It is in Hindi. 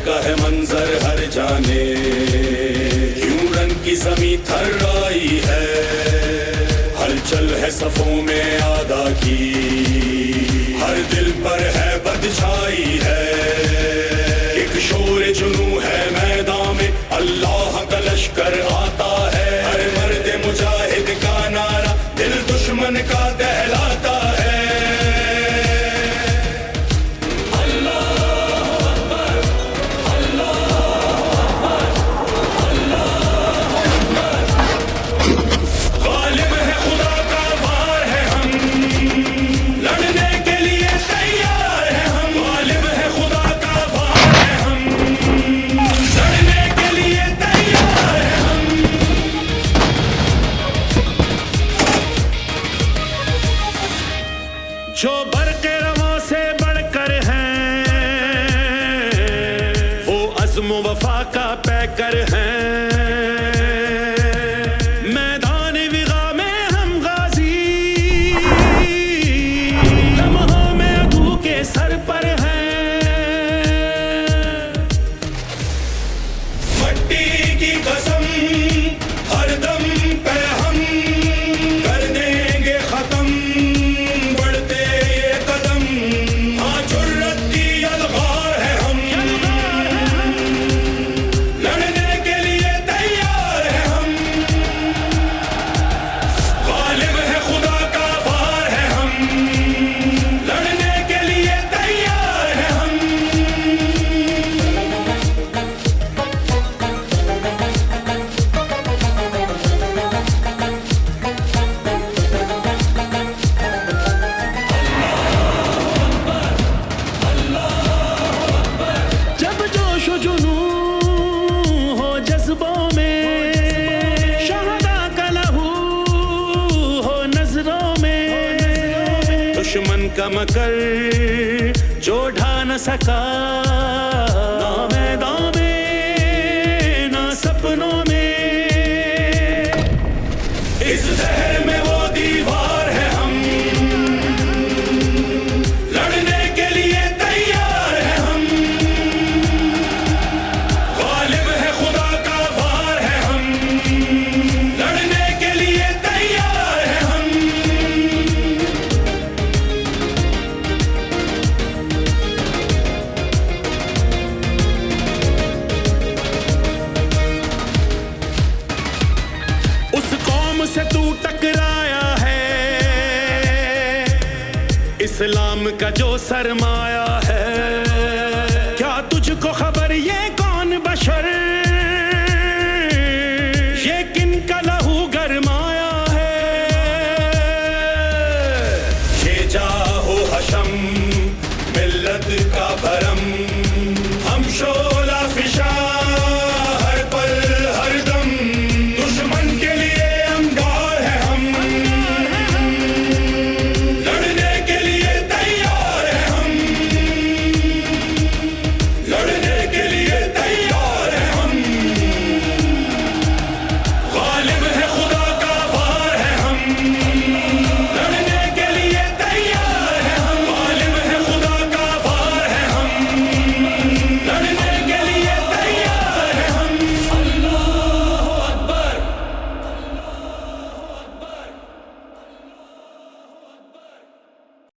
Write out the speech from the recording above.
का है मंजर हर जाने, क्यों रंग की ज़मीं थर्राई है, हलचल है सफों में आदा की, हर दिल पर है बद छाई है, एक शोर जुनू है मैदान में, अल्लाह का लश्कर आता है, हर मर्द मुजाहिद का नारा दिल दुश्मन का दहलाता है। जो बरक़े रवां से बढ़कर हैं, वो अज़्म वफ़ा का पैकर हैं। मैदान विग़ा में हम गाज़ी, लम्हों में अदू के सर पर हैं। मट्टी की कसम हरदम पे हम कर देंगे खत्म, दुश्मन का मकर जो ढा न सका, ना मैदान में ना सपनों में, इस शहर में वो दीवार है हम, लड़ने के लिए तैयार है हम, गालिब है खुदा का वार है हम, लड़ने के लिए तैयार है हम। उस कौम से तू टकराया है, इस्लाम का जो सरमाया है, क्या तुझको खबर ये कौन बशर, ये किन का लहू गरमाया है। ये जाहो हशम मिल्लत का भरम, हम शोला फिशा हर पल हर दम, दुश्मन के लिए अंगार है हम, लड़ने के लिए तैयार है हम, लड़ने के लिए तैयार है हम, गालिब है खुदा का वार है हम।